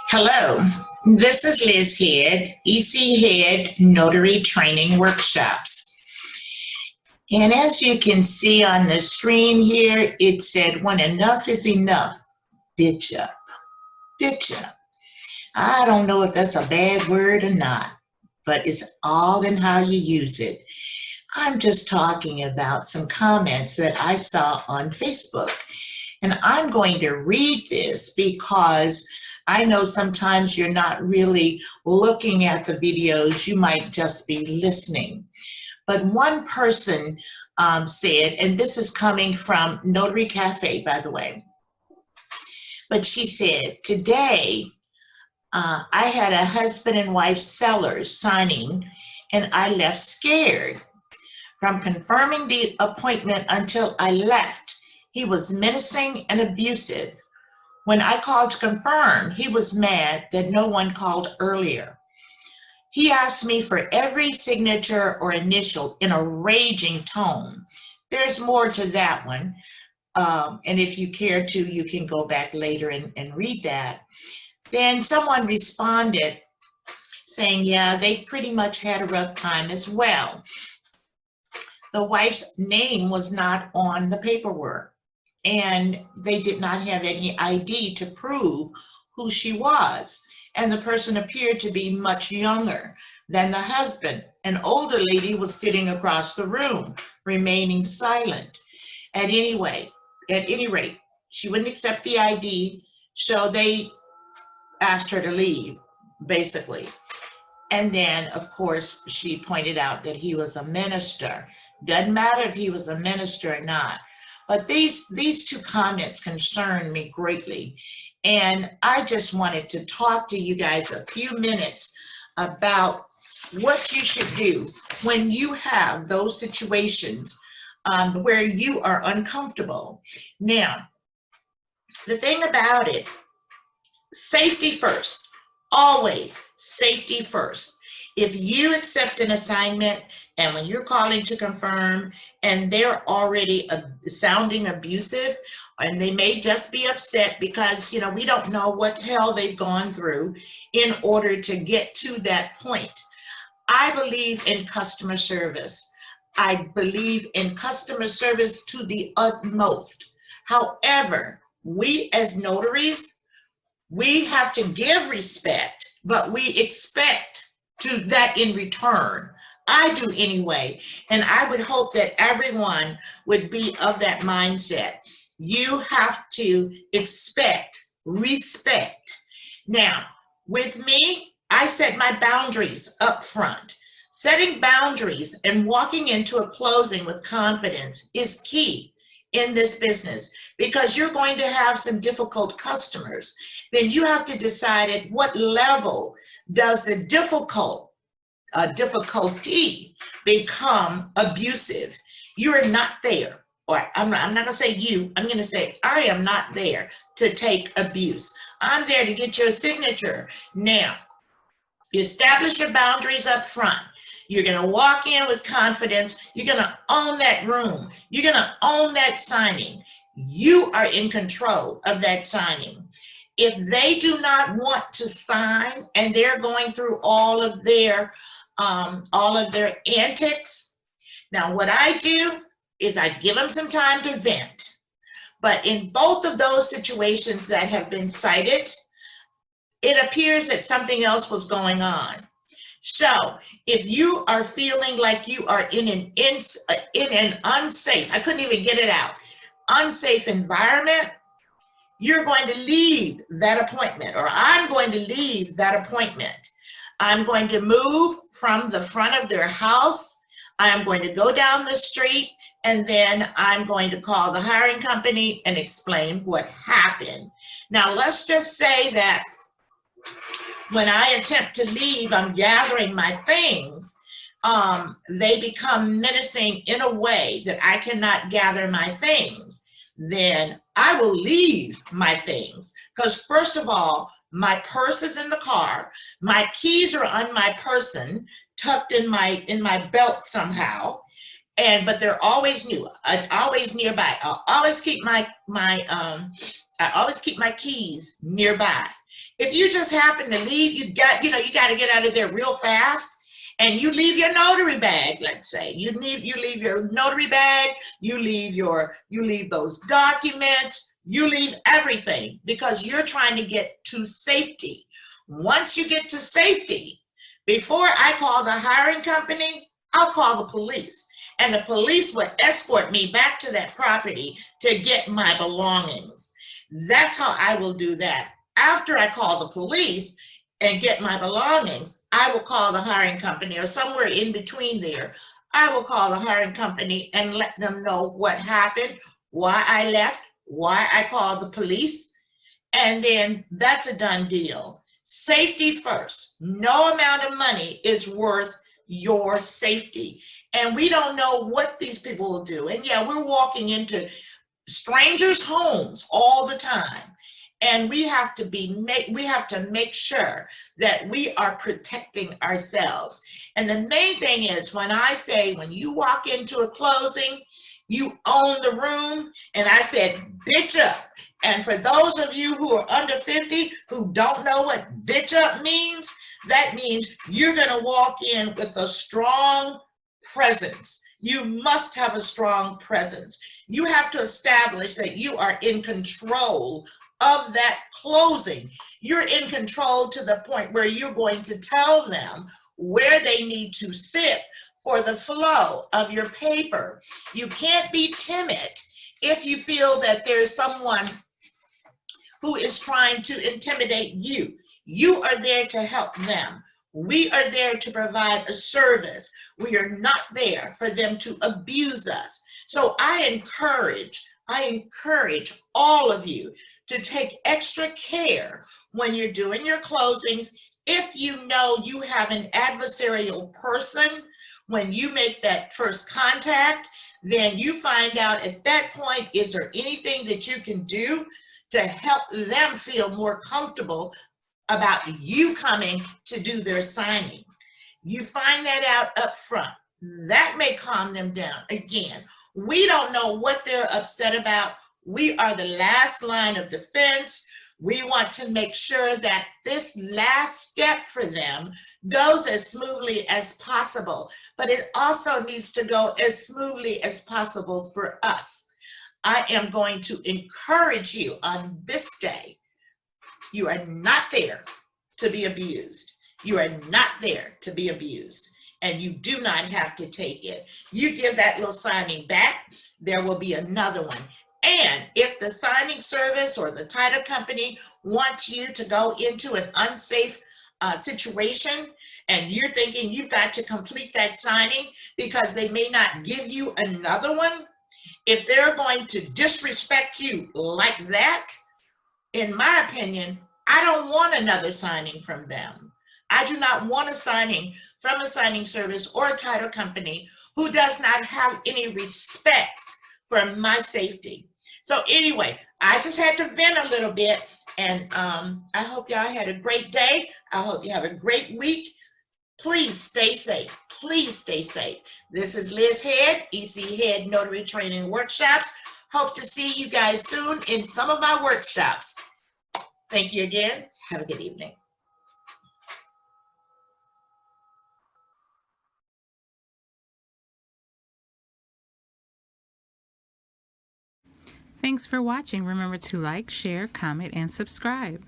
Hello, this is Liz Head, EC Head Notary Training Workshops. And as you can see on the screen here, it said, when enough is enough, bitch up, bitch up. I don't know if that's a bad word or not, but it's all in how you use it. I'm just talking about some comments that I saw on Facebook. And I'm going to read this because I know sometimes you're not really looking at the videos, you might just be listening. But one person said, and this is coming from Notary Cafe, by the way, but she said, today I had a husband and wife sellers signing and I left scared. From confirming the appointment until I left, he was menacing and abusive. When I called to confirm, he was mad that no one called earlier. He asked me for every signature or initial in a raging tone. There's more to that one. And if you care to, you can go back later and read that. Then someone responded saying, yeah, they pretty much had a rough time as well. The wife's name was not on the paperwork, and they did not have any ID to prove who she was. And the person appeared to be much younger than the husband. An older lady was sitting across the room, remaining silent. At any rate, she wouldn't accept the ID, so they asked her to leave, basically. And then, of course, she pointed out that he was a minister. Doesn't matter if he was a minister or not. But these two comments concern me greatly. And I just wanted to talk to you guys a few minutes about what you should do when you have those situations where you are uncomfortable. Now, the thing about it, safety first, always safety first. If you accept an assignment and when you're calling to confirm and they're already sounding abusive, and they may just be upset because, you know, we don't know what hell they've gone through in order to get to that point. I believe in customer service. I believe in customer service to the utmost. However, we as notaries, we have to give respect, but we expect to that in return. I do anyway, and I would hope that everyone would be of that mindset. You have to expect respect. Now, with me, I set my boundaries up front. Setting boundaries and walking into a closing with confidence is key in this business because you're going to have some difficult customers. Then you have to decide at what level does the difficulty become abusive. You are not there, or I'm not going to say you, I'm going to say I am not there to take abuse. I'm there to get your signature. Now, you establish your boundaries up front. You're going to walk in with confidence. You're going to own that room. You're going to own that signing. You are in control of that signing. If they do not want to sign and they're going through all of their antics, now what I do is I give them some time to vent. But in both of those situations that have been cited, it appears that something else was going on. So if you are feeling like you are in an unsafe, I couldn't even get it out, unsafe environment, you're going to leave that appointment, or I'm going to leave that appointment. I'm going to move from the front of their house. I'm going to go down the street, and then I'm going to call the hiring company and explain what happened. Now, let's just say that when I attempt to leave, I'm gathering my things. They become menacing in a way that I cannot gather my things. Then I will leave my things. Because first of all, my purse is in the car. My keys are on my person, tucked in my belt somehow. But they're always new, always nearby. I'll always keep my I always keep my keys nearby. If you just happen to leave, you got to get out of there real fast, and you leave your notary bag. Let's say you leave your notary bag, you leave those documents, you leave everything because you're trying to get to safety. Once you get to safety, before I call the hiring company, I'll call the police, and the police will escort me back to that property to get my belongings. That's how I will do that. After I call the police and get my belongings, I will call the hiring company, or somewhere in between there, I will call the hiring company and let them know what happened, why I left, why I called the police, and then that's a done deal. Safety first. No amount of money is worth your safety. And we don't know what these people will do. And yeah, we're walking into strangers' homes all the time. And we have to make sure that we are protecting ourselves. And the main thing is, when I say, when you walk into a closing, you own the room, and I said, bitch up. And for those of you who are under 50 who don't know what bitch up means, that means you're going to walk in with a strong presence. You must have a strong presence. You have to establish that you are in control of that closing. You're in control to the point where you're going to tell them where they need to sit for the flow of your paper. You can't be timid if you feel that there's someone who is trying to intimidate you. You are there to help them. We are there to provide a service. We are not there for them to abuse us. So I encourage all of you to take extra care when you're doing your closings. If you know you have an adversarial person, when you make that first contact, then you find out at that point, is there anything that you can do to help them feel more comfortable about you coming to do their signing. You find that out up front. That may calm them down. Again, we don't know what they're upset about. We are the last line of defense. We want to make sure that this last step for them goes as smoothly as possible, but it also needs to go as smoothly as possible for us. I am going to encourage you on this day. You are not there to be abused. You are not there to be abused, and you do not have to take it. You give that little signing back, there will be another one. And if the signing service or the title company wants you to go into an unsafe situation, and you're thinking you've got to complete that signing because they may not give you another one, if they're going to disrespect you like that, in my opinion, I don't want another signing from them. I do not want a signing from a signing service or a title company who does not have any respect for my safety. So anyway, I just had to vent a little bit, and I hope y'all had a great day. I hope you have a great week. Please stay safe. Please stay safe. This is Liz Head, EC Head Notary Training Workshops. Hope to see you guys soon in some of my workshops. Thank you again. Have a good evening. Thanks for watching. Remember to like, share, comment, and subscribe.